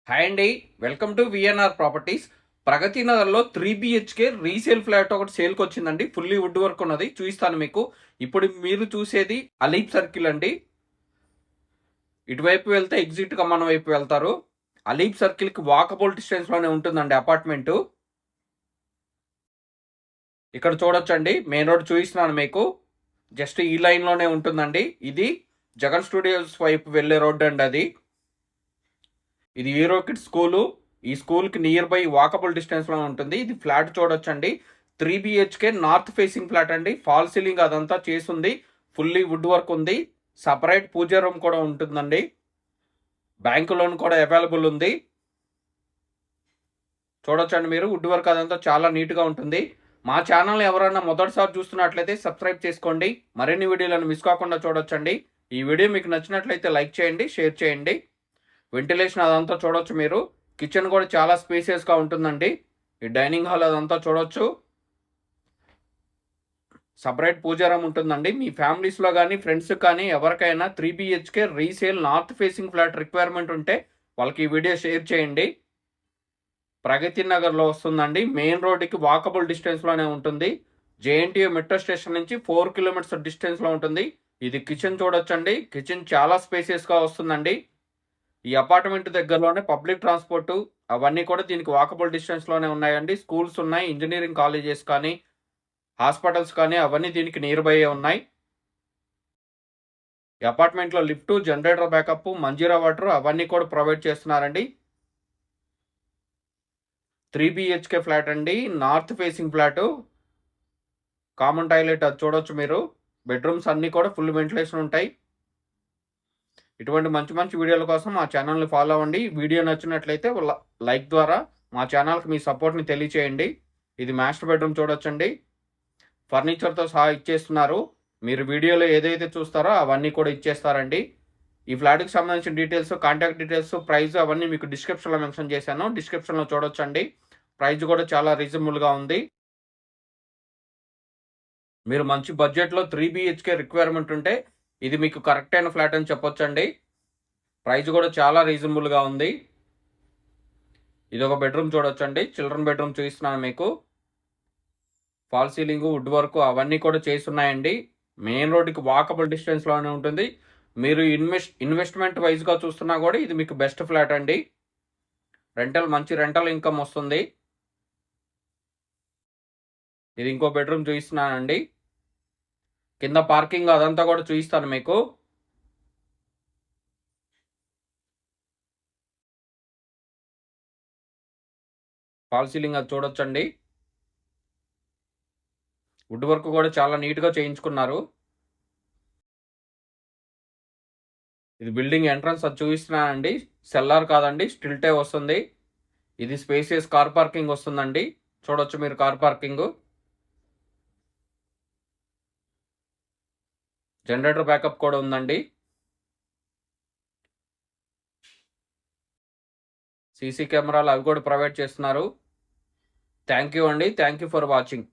Hi అండి. Welcome to VNR properties. Pragathi నగర్లో 3 BHK resale flat ఒకటి సేల్కి వచ్చిందండి. ఫుల్లీ వుడ్ వర్క్ ఉన్నది, చూపిస్తాను మీకు. ఇప్పుడు మీరు చూసేది అలీప్ సర్కిల్ అండి. ఇటువైపు వెళ్తే ఎగ్జిట్ కమాన్ వైపు వెళ్తారు. అలీప్ సర్కిల్కి వాకబుల్ డిస్టెన్స్లోనే ఉంటుందండి అపార్ట్మెంటు. ఇక్కడ చూడొచ్చండి, మెయిన్ రోడ్ చూపిస్తున్నాను మీకు. జస్ట్ ఈ లైన్లోనే ఉంటుందండి. ఇది జగన్ స్టూడియోస్ వైపు వెళ్ళే రోడ్డు అండి. ఇది హీరో కిడ్స్ స్కూలు. ఈ స్కూల్కి నియర్ బై వాకబుల్ డిస్టెన్స్లో ఉంటుంది. ఇది ఫ్లాట్ చూడొచ్చండి. 3 BHK నార్త్ ఫేసింగ్ ఫ్లాట్ అండి. ఫాల్ సీలింగ్ అదంతా చేసింది. ఫుల్లీ వుడ్ వర్క్ ఉంది. సపరేట్ పూజా రూమ్ కూడా ఉంటుందండి. బ్యాంకు లోన్ కూడా అవైలబుల్ ఉంది. చూడొచ్చండి మీరు, వుడ్ వర్క్ అదంతా చాలా నీట్గా ఉంటుంది. మా ఛానల్ ఎవరైనా మొదటిసారి చూస్తున్నట్లయితే సబ్స్క్రైబ్ చేసుకోండి. మరిన్ని వీడియోలను మిస్ కాకుండా చూడొచ్చండి. ఈ వీడియో మీకు నచ్చినట్లయితే లైక్ చేయండి, షేర్ చేయండి. వెంటిలేషన్ అదంతా చూడొచ్చు మీరు. కిచెన్ కూడా చాలా స్పేసియస్గా ఉంటుందండి. ఈ డైనింగ్ హాల్ అదంతా చూడొచ్చు. సపరేట్ పూజారం ఉంటుందండి. మీ ఫ్యామిలీస్లో కానీ ఫ్రెండ్స్ కానీ ఎవరికైనా 3 BHK resale north facing flat requirement ఉంటే వాళ్ళకి ఈ వీడియో షేర్ చేయండి. ప్రగతి నగర్లో వస్తుందండి. మెయిన్ రోడ్డుకి వాకబుల్ డిస్టెన్స్లోనే ఉంటుంది. JNTU మెట్రో స్టేషన్ నుంచి 4 కిలోమీటర్స్ డిస్టెన్స్లో ఉంటుంది. ఇది కిచెన్ చూడొచ్చండి. కిచెన్ చాలా స్పేసియస్గా వస్తుందండి. ఈ అపార్ట్మెంట్ దగ్గరలోనే పబ్లిక్ ట్రాన్స్పోర్ట్ అవన్నీ కూడా దీనికి వాకబుల్ డిస్టెన్స్లోనే ఉన్నాయండి. స్కూల్స్ ఉన్నాయి, ఇంజనీరింగ్ కాలేజెస్ కానీ హాస్పిటల్స్ కానీ అవన్నీ దీనికి నియర్ బై ఉన్నాయి. ఈ అపార్ట్మెంట్లో lift, generator backup, Manjira water అవన్నీ కూడా ప్రొవైడ్ చేస్తున్నారండి. 3 BHK ఫ్లాట్ అండి, north facing flat. Common toilet అది చూడొచ్చు మీరు. బెడ్రూమ్స్ అన్నీ కూడా ఫుల్ వెంటిలేషన్ ఉంటాయి. ఇటువంటి మంచి మంచి వీడియోల కోసం మా ఛానల్ని ఫాలో అవ్వండి. వీడియో నచ్చినట్లయితే లైక్ ద్వారా మా ఛానల్కి మీ సపోర్ట్ని తెలియచేయండి. ఇది మాస్టర్ బెడ్రూమ్ చూడొచ్చండి. ఫర్నిచర్తో సహా ఇచ్చేస్తున్నారు. మీరు వీడియోలో ఏదైతే చూస్తారో అవన్నీ కూడా ఇచ్చేస్తారండి. ఈ ఫ్లాట్కి సంబంధించిన డీటెయిల్స్, కాంటాక్ట్ డీటెయిల్స్, ప్రైస్ అవన్నీ మీకు డిస్క్రిప్షన్లో మెన్షన్ చేశాను. డిస్క్రిప్షన్లో చూడొచ్చండి. ప్రైస్ కూడా చాలా రీజనబుల్గా ఉంది. మీరు మంచి బడ్జెట్లో 3 BHK రిక్వైర్మెంట్ ఉంటే ఇది మీకు కరెక్ట్ అయిన ఫ్లాట్ అని చెప్పొచ్చండి. ప్రైస్ కూడా చాలా రీజనబుల్గా ఉంది. ఇది ఒక బెడ్రూమ్ చూడొచ్చండి. చిల్డ్రన్ బెడ్రూమ్ చూపిస్తున్నాను మీకు. ఫాల్ సీలింగ్, వుడ్ వర్క్ అవన్నీ కూడా చేస్తున్నాయండి. మెయిన్ రోడ్డుకి వాకబుల్ డిస్టెన్స్లోనే ఉంటుంది. మీరు ఇన్వెస్ట్మెంట్ వైజ్గా చూస్తున్నా కూడా ఇది మీకు బెస్ట్ ఫ్లాట్ అండి. మంచి రెంటల్ ఇన్కమ్ వస్తుంది. ఇది ఇంకో బెడ్రూమ్ చూపిస్తున్నానండి. కింద పార్కింగ్ అదంతా కూడా చూపిస్తాను మీకు. ఫాల్ సీలింగ్ అది చూడొచ్చండి. వుడ్ వర్క్ కూడా చాలా నీట్గా చేయించుకున్నారు. ఇది బిల్డింగ్ ఎంట్రన్స్ అది చూపిస్తున్నానండి. సెల్లార్ కాదండి, స్టిల్టే వస్తుంది. ఇది స్పేసియస్ కార్ పార్కింగ్ వస్తుందండి. చూడొచ్చు మీరు కార్ పార్కింగ్. జనరేటర్ బ్యాకప్ కూడా ఉందండి. సీసీ కెమెరాలు అవి కూడా ప్రొవైడ్ చేస్తున్నారు. థ్యాంక్ యూ అండి. Thank you for watching.